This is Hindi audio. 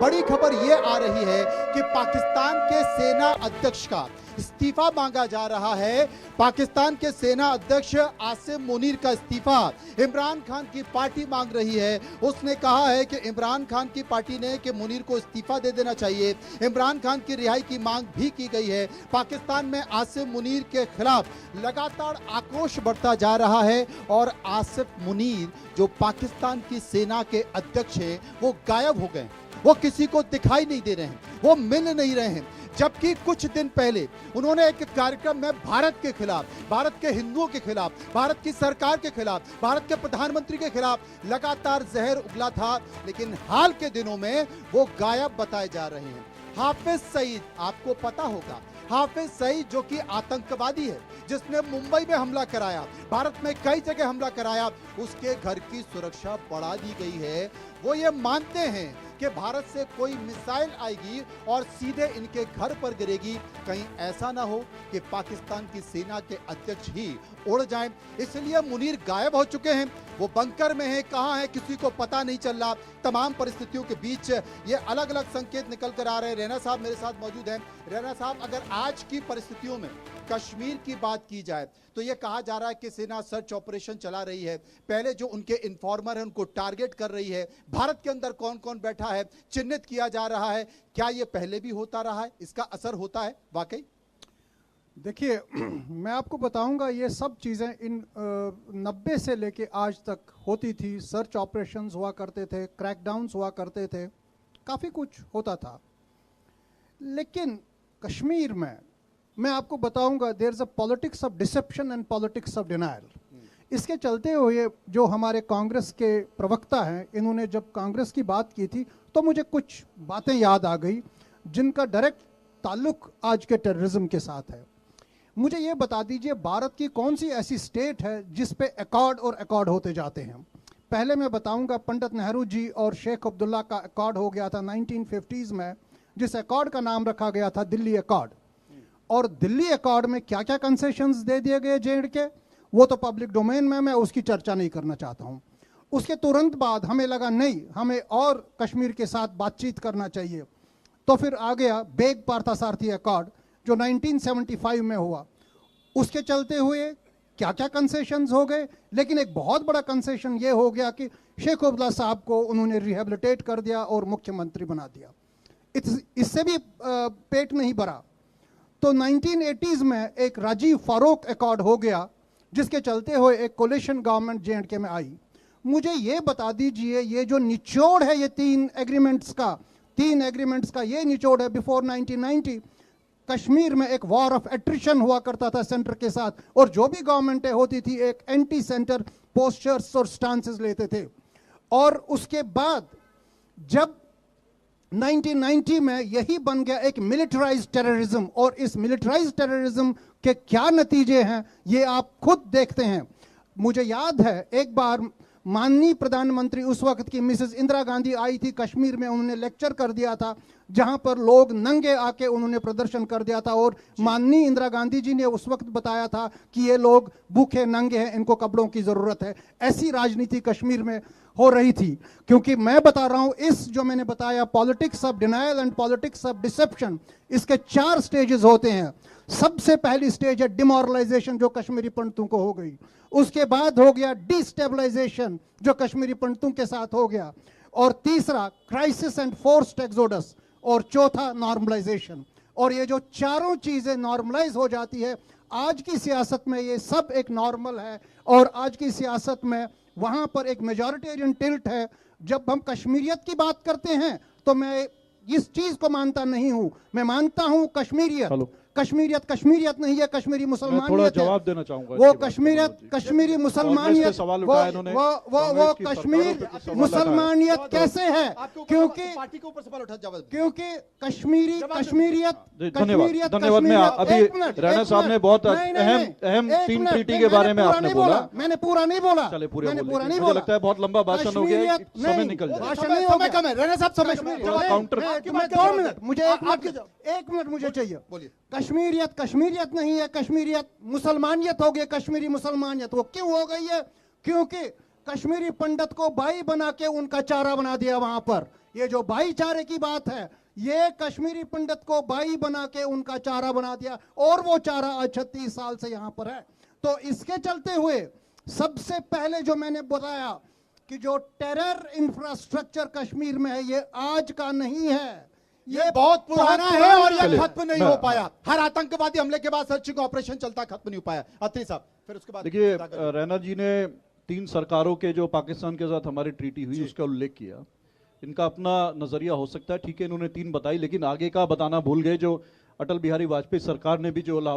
बड़ी खबर यह आ रही है कि पाकिस्तान के सेना अध्यक्ष का इस्तीफा मांगा जा रहा है। पाकिस्तान के सेना अध्यक्ष आसिम मुनीर का इस्तीफा इमरान खान की पार्टी मांग रही है। उसने कहा है कि इमरान खान की पार्टी ने कि मुनीर को इस्तीफा दे देना चाहिए। इमरान खान की रिहाई की मांग भी की गई है। पाकिस्तान में आसिम मुनीर के खिलाफ लगातार आक्रोश बढ़ता जा रहा है और आसिम मुनीर जो पाकिस्तान की सेना के अध्यक्ष हैं वो गायब हो गए। वो किसी को दिखाई नहीं दे रहे हैं, वो मिल नहीं रहे हैं। जबकि कुछ दिन पहले उन्होंने एक कार्यक्रम में भारत के खिलाफ, भारत के हिंदुओं के खिलाफ, भारत की सरकार के खिलाफ, भारत के प्रधानमंत्री के खिलाफ लगातार जहर उगला था, लेकिन हाल के दिनों में वो गायब बताए जा रहे हैं। हाफिज सईद, आपको पता होगा, हाफिज सईद जो कि आतंकवादी है, जिसने मुंबई में हमला कराया, भारत में कई जगह हमला कराया, उसके घर की सुरक्षा बढ़ा दी गई है। वो ये मानते हैं कि भारत से कोई मिसाइल आएगी और सीधे इनके घर पर गिरेगी, कहीं ऐसा ना हो कि पाकिस्तान की सेना के अध्यक्ष ही उड़ जाएं। इसलिए मुनीर गायब हो चुके हैं, वो बंकर में है, कहां है किसी को पता नहीं चल रहा। तमाम परिस्थितियों के बीच ये अलग अलग संकेत निकल कर आ रहे हैं। रैना साहब मेरे साथ मौजूद हैं। रैना साहब, अगर आज की परिस्थितियों में कश्मीर की बात की जाए तो ये कहा जा रहा है कि सेना सर्च ऑपरेशन चला रही है। पहले जो उनके इन्फॉर्मर हैं उनको टारगेट कर रही है। भारत के अंदर कौन कौन बैठा है चिन्हित किया जा रहा है। क्या ये पहले भी होता रहा है? इसका असर होता है वाकई? देखिए, मैं आपको बताऊंगा, ये सब चीज़ें इन 90 से लेके आज तक होती थी। सर्च ऑपरेशंस हुआ करते थे, क्रैकडाउन्स हुआ करते थे, काफ़ी कुछ होता था। लेकिन कश्मीर में मैं आपको बताऊंगा, there is a politics of deception and politics of denial. इसके चलते हुए जो हमारे कांग्रेस के प्रवक्ता हैं, इन्होंने जब कांग्रेस की बात की थी तो मुझे कुछ बातें याद आ गई जिनका डायरेक्ट ताल्लुक आज के टेररिज्म के साथ है। मुझे ये बता दीजिए, भारत की कौन सी ऐसी स्टेट है जिस पे अकॉर्ड और अकॉर्ड होते जाते हैं? पहले मैं बताऊंगा, पंडित नेहरू जी और शेख अब्दुल्ला का अकॉर्ड हो गया था 1950s में, जिस अकॉर्ड का नाम रखा गया था दिल्ली अकॉर्ड। और दिल्ली अकॉर्ड में क्या क्या कंसेशंस दे दिए गए J&K के, वो तो पब्लिक डोमेन में, मैं उसकी चर्चा नहीं करना चाहता हूँ। उसके तुरंत बाद हमें लगा नहीं, हमें और कश्मीर के साथ बातचीत करना चाहिए, तो फिर आ गया बेग पार्थसारथी अकॉर्ड जो 1975 में हुआ। उसके चलते हुए क्या क्या कंसेशंस हो गए, लेकिन एक बहुत बड़ा कंसेशन ये हो गया कि शेख अब्दुल्ला साहब को उन्होंने रिहेबिलिटेट कर दिया और मुख्यमंत्री बना दिया। इससे भी पेट नहीं भरा तो 1980s में एक राजीव फारूक अकॉर्ड हो गया, जिसके चलते हुए एक कोलिशन गवर्नमेंट J&K में आई। मुझे ये बता दीजिए, ये जो निचोड़ है ये तीन एग्रीमेंट्स का ये निचोड़ है। बिफोर 1990 कश्मीर में एक वॉर ऑफ एट्रिशन हुआ करता था सेंटर के साथ, और जो भी गवर्नमेंटें होती थी एक एंटी सेंटर पोस्चर्स और स्टांसेस लेते थे। और उसके बाद जब 1990 में यही बन गया एक मिलिटराइज्ड टेररिज्म, और इस मिलिटराइज्ड टेररिज्म के क्या नतीजे हैं ये आप खुद देखते हैं। मुझे याद है एक बार माननीय प्रधानमंत्री उस वक्त की मिसेस इंदिरा गांधी आई थी कश्मीर में, उन्होंने लेक्चर कर दिया था जहां पर लोग नंगे आके उन्होंने प्रदर्शन कर दिया था, और माननीय इंदिरा गांधी जी ने उस वक्त बताया था कि ये लोग भूखे नंगे हैं, इनको कपड़ों की जरूरत है। ऐसी राजनीति कश्मीर में हो रही थी। क्योंकि मैं बता रहा हूं, इस जो मैंने बताया politics of denial and politics of dissipation, इसके 4 स्टेजेस होते हैं। सबसे पहली स्टेज है डिमोरलाइजेशन, जो कश्मीरी पंडितों को हो गई। उसके बाद हो गया डिस्टेबलाइजेशन, जो कश्मीरी पंडितों के साथ हो गया। और तीसरा क्राइसिस एंड फोर्स्ड एक्सोडस, और चौथा नॉर्मलाइजेशन। और ये जो चारों चीजें नॉर्मलाइज हो जाती है, आज की सियासत में ये सब एक नॉर्मल है। और आज की सियासत में वहां पर एक मेजॉरिटेरियन टिल्ट है। जब हम कश्मीरियत की बात करते हैं तो मैं इस चीज को मानता नहीं हूं। मैं मानता हूं कश्मीरियत नहीं है, कश्मीरी मुसलमानियत। थोड़ा जवाब देना चाहूंगा। वो कश्मीरी मुसलमानियत, वो कश्मीर मुसलमानियत कैसे है? क्योंकि पार्टी के ऊपर सवाल उठा, जवाब क्योंकि कश्मीरियत धन्यवाद। मैं अभी रैना साहब ने बहुत अहम 3 ट्रीटी के बारे में आपने बोला, मैंने पूरा नहीं बोला। चले पूरा बोलिए, मुझे लगता है बहुत लंबा भाषण हो गया, समय निकल जाए। समय कम है रैना साहब, समय काउंटर 2 मिनट, मुझे 1 मिनट मुझे चाहिए। बोलिए। कश्मीरियत नहीं है, कश्मीरियत मुसलमानियत हो गई। कश्मीरी मुसलमानियत वो क्यों हो गई है? क्योंकि कश्मीरी पंडित को भाई बना के उनका चारा बना दिया वहां पर। ये जो भाईचारे की बात है, ये कश्मीरी पंडित को भाई बना के उनका चारा बना दिया, और वो चारा आज 36 साल से यहां पर है। तो इसके चलते हुए सबसे पहले जो मैंने बताया कि जो टेरर इंफ्रास्ट्रक्चर कश्मीर में है, ये आज का नहीं है, ये बहुत पुराना है और ये चलिए, खत्म नहीं हो पाया। हर आतंकवादी हमले के बाद सर्चिंग ऑपरेशन चलता, खत्म नहीं हो पाया। अत्री साहब, फिर उसके बाद देखिए, रैना जी ने 3 सरकारों के जो पाकिस्तान के साथ हमारी ट्रीटी हुई उसका उल्लेख किया। इनका अपना नजरिया हो सकता है, ठीक है, इन्होंने 3 बताई, लेकिन आगे का बताना भूल गए। जो अटल बिहारी वाजपेयी सरकार ने भी जो लाहौर